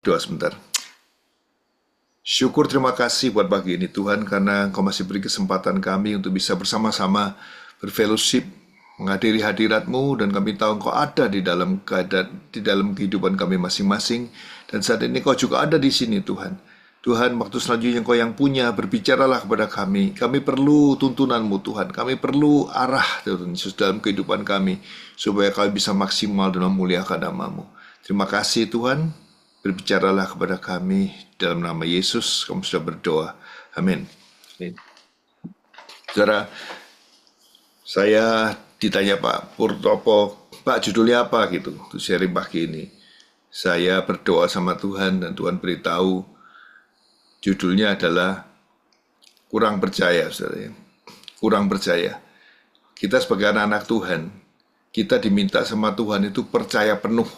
Doa sebentar. Syukur terima kasih buat pagi ini Tuhan, karena Engkau masih beri kesempatan kami untuk bisa bersama-sama berfellowship, menghadiri hadirat-Mu, dan kami tahu Engkau ada di dalam kehidupan kami masing-masing. Dan saat ini Engkau juga ada di sini Tuhan. Tuhan, waktu selanjutnya Engkau yang punya, berbicaralah kepada kami. Kami perlu tuntunan-Mu Tuhan. Kami perlu arah Tuhan Yesus dalam kehidupan kami, supaya kami bisa maksimal dalam memuliakan nama-Mu. Terima kasih Tuhan. Berbicaralah kepada kami dalam nama Yesus. Kami sudah berdoa. Amin. Saudara, saya ditanya Pak Purtopo, Pak judulnya apa gitu, untuk sharing pagi ini. Saya berdoa sama Tuhan dan Tuhan beritahu judulnya adalah kurang percaya, saudara. Kurang percaya. Kita sebagai anak-anak Tuhan, kita diminta sama Tuhan itu percaya penuh.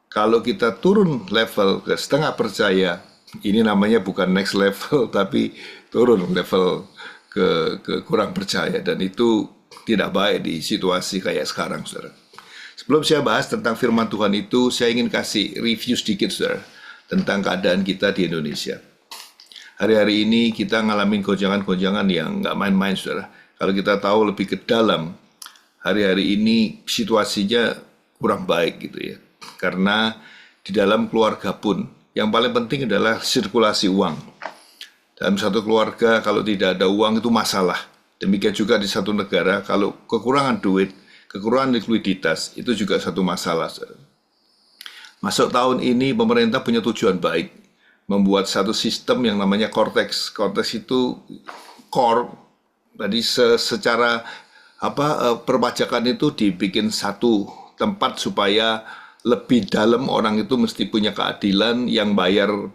Kalau kita turun level ke setengah percaya, ini namanya bukan next level, tapi turun level ke kurang percaya. Dan itu tidak baik di situasi kayak sekarang, saudara. Sebelum saya bahas tentang firman Tuhan itu, saya ingin kasih review sedikit, saudara, tentang keadaan kita di Indonesia. Hari-hari ini kita ngalamin gonjangan-gonjangan yang nggak main-main, saudara. Kalau kita tahu lebih ke dalam, hari-hari ini situasinya kurang baik gitu ya. Karena di dalam keluarga pun yang paling penting adalah sirkulasi uang. Dalam satu keluarga kalau tidak ada uang itu masalah. Demikian juga di satu negara kalau kekurangan duit, kekurangan likuiditas itu juga satu masalah. Masuk tahun ini pemerintah punya tujuan baik, membuat satu sistem yang namanya Cortex. Cortex itu core, jadi secara perpajakan itu dibikin satu tempat supaya lebih dalam orang itu mesti punya keadilan, yang bayar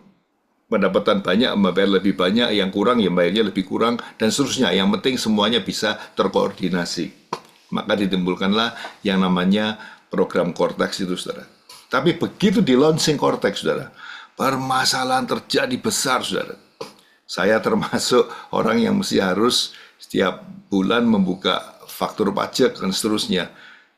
pendapatan banyak membayar lebih banyak, yang kurang yang bayarnya lebih kurang, dan seterusnya. Yang penting semuanya bisa terkoordinasi. Maka ditimbulkanlah yang namanya program Cortex itu, saudara. Tapi begitu di launching Cortex, saudara, permasalahan terjadi besar, saudara. Saya termasuk orang yang mesti harus setiap bulan membuka faktur pajak dan seterusnya.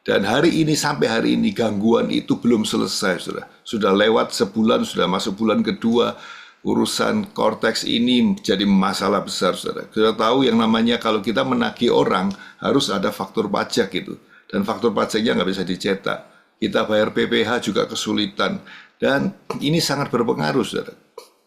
Dan hari ini sampai hari ini gangguan itu belum selesai, saudara. Sudah lewat sebulan, sudah masuk bulan kedua, urusan Cortex ini menjadi masalah besar, saudara. Kita tahu yang namanya kalau kita menagih orang harus ada faktur pajak itu, dan faktur pajaknya nggak bisa dicetak. Kita bayar PPh juga kesulitan, dan ini sangat berpengaruh, saudara.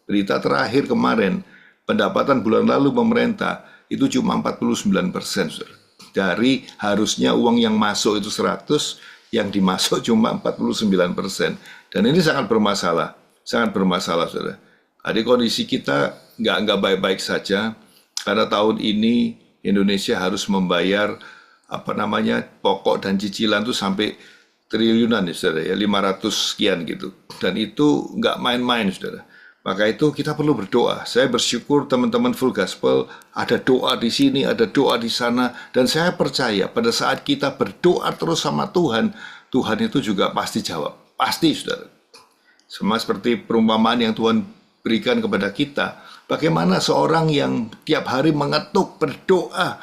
Berita terakhir kemarin, pendapatan bulan lalu pemerintah itu cuma 49%, saudara. Dari harusnya uang yang masuk itu 100, yang dimasuk cuma 49%. Dan ini sangat bermasalah, saudara. Jadi kondisi kita nggak baik-baik saja, karena tahun ini Indonesia harus membayar pokok dan cicilan itu sampai triliunan, ya, saudara, ya 500 sekian gitu. Dan itu nggak main-main, saudara. Maka itu kita perlu berdoa. Saya bersyukur teman-teman Full Gospel ada doa di sini, ada doa di sana, dan saya percaya pada saat kita berdoa terus sama Tuhan, Tuhan itu juga pasti jawab. Pasti, saudara. Sama seperti perumpamaan yang Tuhan berikan kepada kita. Bagaimana seorang yang tiap hari mengetuk berdoa,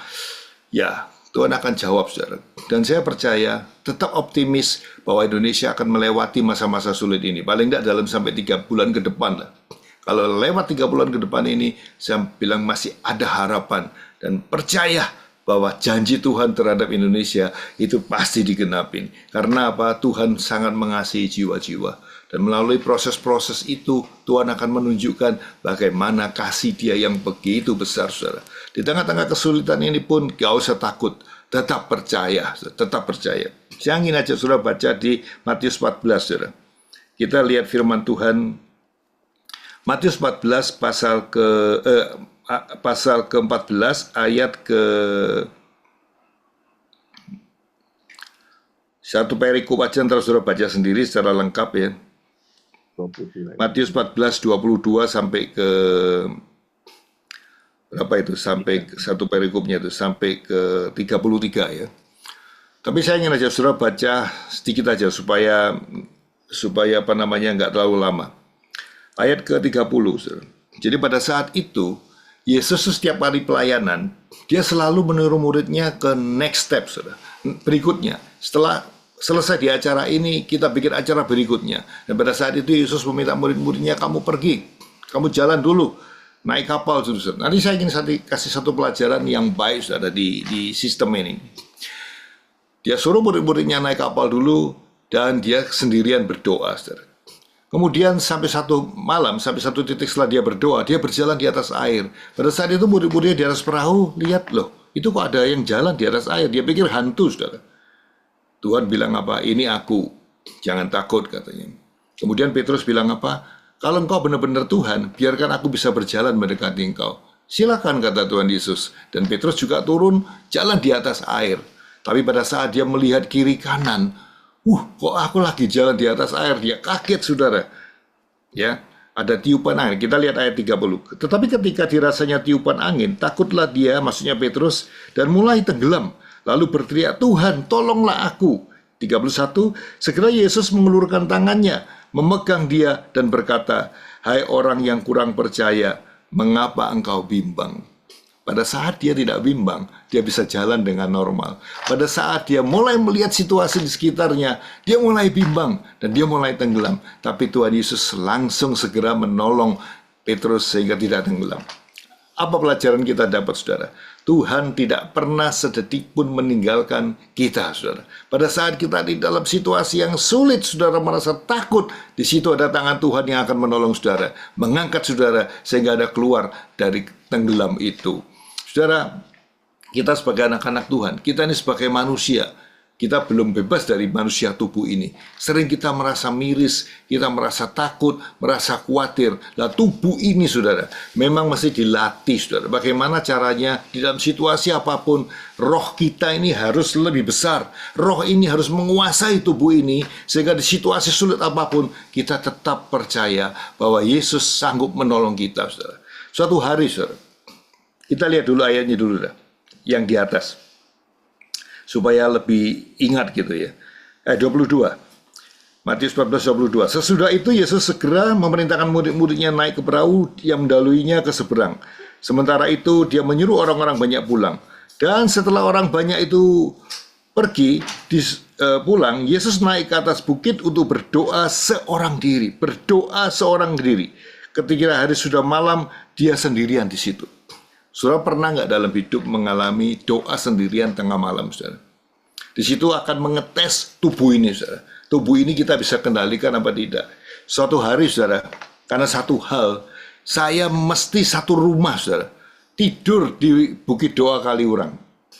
ya Tuhan akan jawab, saudara. Dan saya percaya, tetap optimis bahwa Indonesia akan melewati masa-masa sulit ini. Paling tidak dalam sampai 3 bulan ke depan lah. Kalau lewat 3 bulan ke depan ini, saya bilang masih ada harapan. Dan percaya bahwa janji Tuhan terhadap Indonesia itu pasti digenapin. Karena apa? Tuhan sangat mengasihi jiwa-jiwa. Dan melalui proses-proses itu, Tuhan akan menunjukkan bagaimana kasih Dia yang begitu besar, saudara. Di tengah-tengah kesulitan ini pun, gak usah takut. Tetap percaya, tetap percaya. Saya ingin aja saudara baca di Matius 14, saudara. Kita lihat firman Tuhan. Matius 14 pasal ke-14 ayat ke satu perikop aja, ntar saudara baca sendiri secara lengkap ya. Matius 14 22 sampai ke berapa itu, sampai satu perikopnya itu sampai ke 33 ya. Tapi saya ingin aja saudara baca sedikit aja supaya nggak terlalu lama. Ayat ke-30, saudara. Jadi pada saat itu Yesus setiap kali pelayanan dia selalu meniru muridnya ke next step, saudara. Berikutnya, setelah selesai di acara ini, kita bikin acara berikutnya. Dan pada saat itu Yesus meminta murid-muridnya, kamu pergi, kamu jalan dulu, naik kapal, saudara. Nanti saya ingin kasih satu pelajaran yang baik, saudara, di sistem ini. Dia suruh murid-muridnya naik kapal dulu, dan dia sendirian berdoa, saudara. Kemudian sampai satu malam, sampai satu titik setelah dia berdoa, dia berjalan di atas air. Pada saat itu murid-muridnya di atas perahu, lihat loh, itu kok ada yang jalan di atas air. Dia pikir hantu, saudara. Tuhan bilang apa? Ini aku, jangan takut, katanya. Kemudian Petrus bilang apa? Kalau engkau benar-benar Tuhan, biarkan aku bisa berjalan mendekati engkau. Silakan, kata Tuhan Yesus. Dan Petrus juga turun, jalan di atas air. Tapi pada saat dia melihat kiri kanan, kok aku lagi jalan di atas air? Dia kaget, saudara. Ya, ada tiupan angin. Kita lihat ayat 30. Tetapi ketika dirasanya tiupan angin, takutlah dia, maksudnya Petrus, dan mulai tenggelam. Lalu berteriak, Tuhan, tolonglah aku. 31. Segera Yesus mengulurkan tangannya, memegang dia, dan berkata, hai orang yang kurang percaya, mengapa engkau bimbang? Pada saat dia tidak bimbang, dia bisa jalan dengan normal. Pada saat dia mulai melihat situasi di sekitarnya, dia mulai bimbang dan dia mulai tenggelam. Tapi Tuhan Yesus langsung segera menolong Petrus sehingga tidak tenggelam. Apa pelajaran kita dapat, saudara? Tuhan tidak pernah sedetik pun meninggalkan kita, saudara. Pada saat kita di dalam situasi yang sulit, saudara merasa takut, di situ ada tangan Tuhan yang akan menolong saudara, mengangkat saudara sehingga ada keluar dari tenggelam itu. Saudara, kita sebagai anak-anak Tuhan, kita ini sebagai manusia, kita belum bebas dari manusia tubuh ini. Sering kita merasa miris, kita merasa takut, merasa khawatir. Nah, tubuh ini, saudara, memang mesti dilatih, saudara. Bagaimana caranya di dalam situasi apapun, roh kita ini harus lebih besar. Roh ini harus menguasai tubuh ini, sehingga di situasi sulit apapun, kita tetap percaya bahwa Yesus sanggup menolong kita, saudara. Suatu hari, saudara, kita lihat dulu ayatnya dulu dah, yang di atas, supaya lebih ingat gitu ya. Ayat 22, Matius 14:22. Sesudah itu Yesus segera memerintahkan murid-muridnya naik ke perahu yang mendaluinya ke seberang. Sementara itu dia menyuruh orang-orang banyak pulang. Dan setelah orang banyak itu pergi pulang, Yesus naik ke atas bukit untuk berdoa seorang diri. Berdoa seorang diri. Ketika hari sudah malam, dia sendirian di situ. Saudara pernah nggak dalam hidup mengalami doa sendirian tengah malam, saudara? Di situ akan mengetes tubuh ini, saudara. Tubuh ini kita bisa kendalikan apa tidak. Suatu hari, saudara, karena satu hal, saya mesti satu rumah, saudara, tidur di Bukit Doa Kaliurang,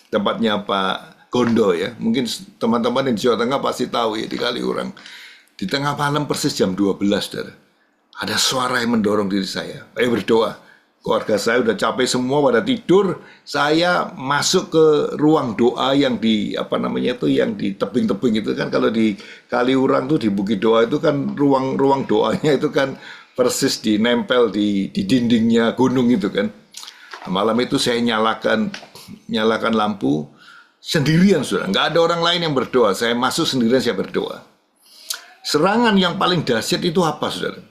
tempatnya Pak Gondo ya. Mungkin teman-teman yang di Jawa Tengah pasti tahu ya, di Kaliurang. Di tengah malam persis jam 12, saudara, ada suara yang mendorong diri saya, ayo berdoa. Keluarga saya udah capek semua pada tidur, saya masuk ke ruang doa yang di yang di tebing-tebing itu kan. Kalau di Kaliurang tuh, di Bukit Doa itu kan ruang doanya itu kan persis nempel di dindingnya gunung itu kan. Malam itu saya nyalakan lampu sendirian, saudara. Nggak ada orang lain yang berdoa. Saya masuk sendirian, saya berdoa. Serangan yang paling dahsyat itu apa, saudara?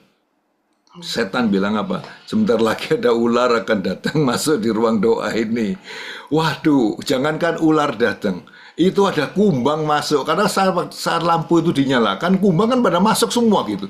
Setan bilang apa? Sebentar lagi ada ular akan datang masuk di ruang doa ini. Waduh, jangankan ular datang, itu ada kumbang masuk. Karena saat lampu itu dinyalakan, kumbang kan pada masuk semua gitu.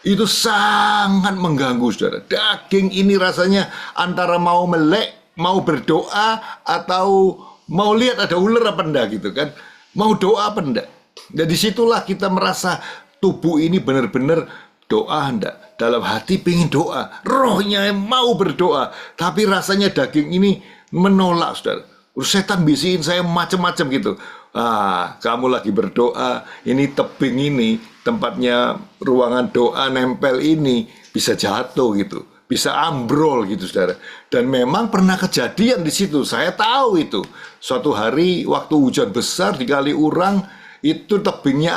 Itu sangat mengganggu, saudara. Daging ini rasanya antara mau melek, mau berdoa, atau mau lihat ada ular apa enggak gitu kan. Mau doa apa enggak. Dan disitulah kita merasa tubuh ini benar-benar doa enggak. Dalam hati pengen doa, rohnya mau berdoa, tapi rasanya daging ini menolak, saudara. Setan bisikin saya macam-macam gitu. Kamu lagi berdoa, ini tebing ini, tempatnya ruangan doa nempel ini, bisa jatuh gitu, bisa ambrol gitu, saudara. Dan memang pernah kejadian di situ, saya tahu itu. Suatu hari waktu hujan besar di Kaliurang, itu tebingnya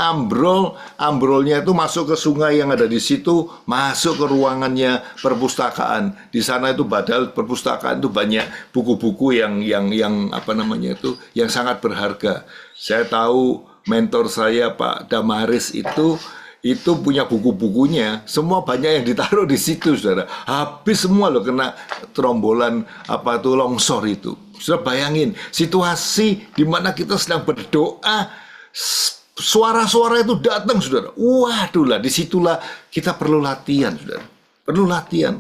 ambrolnya itu masuk ke sungai yang ada di situ, masuk ke ruangannya perpustakaan. Di sana itu padahal perpustakaan itu banyak buku-buku yang yang sangat berharga. Saya tahu mentor saya Pak Damaris itu punya buku-bukunya, semua banyak yang ditaruh di situ, saudara. Habis semua loh kena terombolan longsor itu. Saudara bayangin situasi di mana kita sedang berdoa, suara-suara itu datang, saudara. Waduh lah, disitulah kita perlu latihan, saudara. Perlu latihan.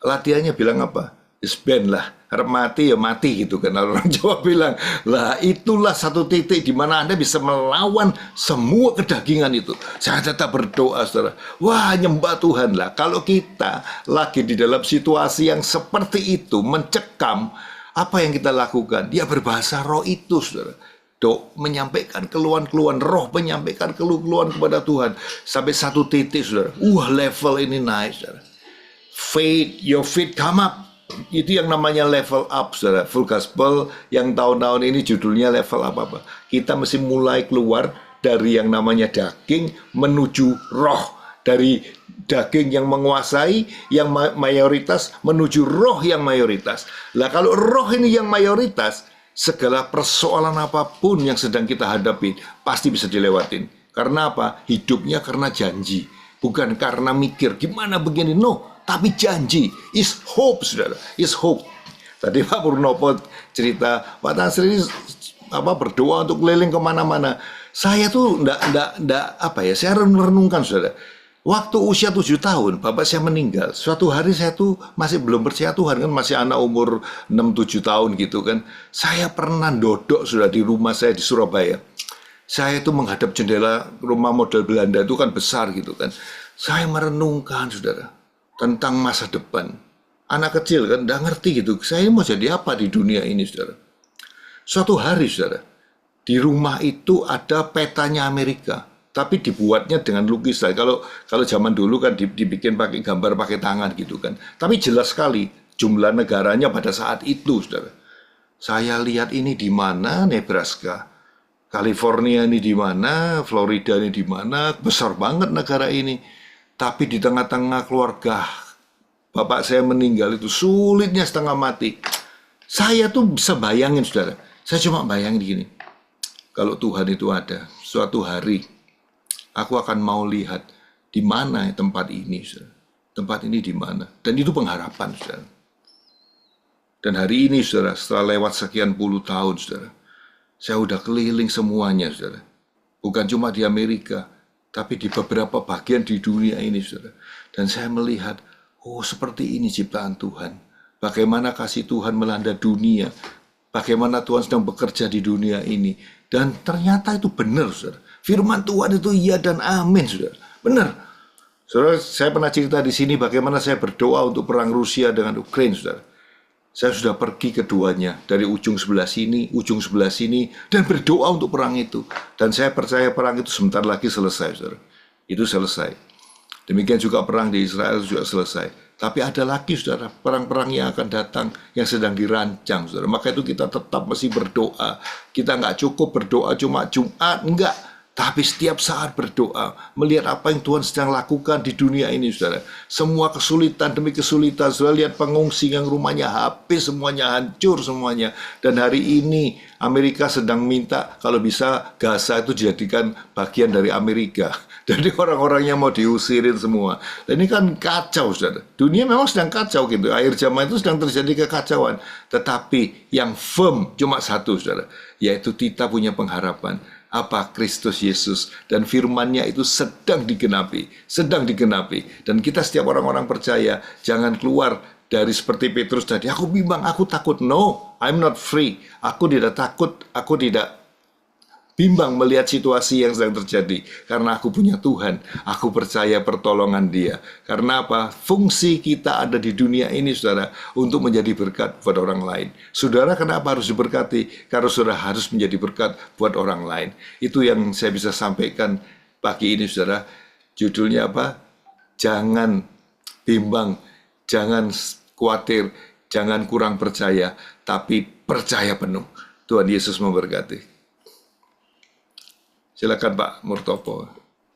Latihannya bilang apa? Isben lah, harap mati ya mati gitu kan. Orang Jawa bilang, lah itulah satu titik di mana Anda bisa melawan semua kedagingan itu. Saya tetap berdoa, saudara. Wah, nyembah Tuhan lah. Kalau kita lagi di dalam situasi yang seperti itu, mencekam, apa yang kita lakukan? Ya berbahasa roh itu, saudara. Menyampaikan keluhan-keluhan, roh menyampaikan keluhan kepada Tuhan. Sampai satu titik, saudara. Level ini naik, saudara. Your faith come up. Itu yang namanya level up, saudara. Full Gospel yang tahun-tahun ini judulnya level up apa? Kita mesti mulai keluar dari yang namanya daging menuju roh. Dari daging yang menguasai, yang mayoritas, menuju roh yang mayoritas. Lah kalau roh ini yang mayoritas, segala persoalan apapun yang sedang kita hadapi pasti bisa dilewatin. Karena apa? Hidupnya karena janji. Bukan karena mikir, gimana begini, no. Tapi janji, is hope, saudara, is hope. Tadi Pak Purnopo cerita, Pak Tasri ini berdoa untuk keliling kemana-mana. Saya tuh saya merenungkan, saudara. Waktu usia 7 tahun, bapak saya meninggal. Suatu hari saya tuh masih belum percaya Tuhan, kan masih anak umur 6-7 tahun gitu kan. Saya pernah dodok, sudah di rumah saya di Surabaya. Saya itu menghadap jendela rumah model Belanda itu kan besar gitu kan. Saya merenungkan, saudara, tentang masa depan. Anak kecil kan, nggak ngerti gitu. Saya mau jadi apa di dunia ini, saudara. Suatu hari, saudara, di rumah itu ada petanya Amerika, tapi dibuatnya dengan lukisan. Kalau zaman dulu kan dibikin pakai gambar pakai tangan gitu kan. Tapi jelas sekali jumlah negaranya pada saat itu, saudara. Saya lihat ini di mana, Nebraska, California ini di mana, Florida ini di mana, besar banget negara ini. Tapi di tengah-tengah keluarga bapak saya meninggal itu sulitnya setengah mati. Saya tuh bisa bayangin, saudara. Saya cuma bayangin gini. Kalau Tuhan itu ada, suatu hari aku akan mau lihat di mana tempat ini, saudara. Tempat ini di mana? Dan itu pengharapan, saudara. Dan hari ini, saudara, setelah lewat sekian puluh tahun, saudara, saya udah keliling semuanya, saudara. Bukan cuma di Amerika, tapi di beberapa bagian di dunia ini, saudara. Dan saya melihat, seperti ini ciptaan Tuhan. Bagaimana kasih Tuhan melanda dunia. Bagaimana Tuhan sedang bekerja di dunia ini. Dan ternyata itu benar, saudara. Firman Tuhan itu iya dan amin, saudara. Benar. Saudara, saya pernah cerita di sini bagaimana saya berdoa untuk perang Rusia dengan Ukraina, saudara. Saya sudah pergi keduanya, dari ujung sebelah sini, ujung sebelah sini, dan berdoa untuk perang itu. Dan saya percaya perang itu sebentar lagi selesai, saudara. Itu selesai. Demikian juga perang di Israel juga selesai. Tapi ada lagi, saudara, perang-perang yang akan datang, yang sedang dirancang, saudara. Maka itu kita tetap mesti berdoa. Kita nggak cukup berdoa cuma Jumat, enggak. Tapi setiap saat berdoa, melihat apa yang Tuhan sedang lakukan di dunia ini, saudara. Semua kesulitan demi kesulitan, saudara lihat pengungsi yang rumahnya habis, semuanya hancur semuanya. Dan hari ini Amerika sedang minta kalau bisa Gaza itu dijadikan bagian dari Amerika. Jadi orang-orangnya mau diusirin semua. Dan ini kan kacau, saudara. Dunia memang sedang kacau gitu. Akhir zaman itu sedang terjadi kekacauan. Tetapi yang firm cuma satu, saudara. Yaitu kita punya pengharapan. Apa? Kristus Yesus. Dan firman-Nya itu sedang digenapi. Sedang digenapi. Dan kita setiap orang-orang percaya, jangan keluar dari seperti Petrus tadi. Aku bimbang, aku takut. No, I'm not free. Aku tidak takut, aku tidak bimbang melihat situasi yang sedang terjadi. Karena aku punya Tuhan. Aku percaya pertolongan Dia. Karena apa? Fungsi kita ada di dunia ini, saudara, untuk menjadi berkat buat orang lain. Saudara kenapa harus diberkati? Karena saudara harus menjadi berkat buat orang lain. Itu yang saya bisa sampaikan pagi ini, saudara. Judulnya apa? Jangan bimbang, jangan khawatir, jangan kurang percaya, tapi percaya penuh. Tuhan Yesus memberkati. Silakan Pak Murtopo.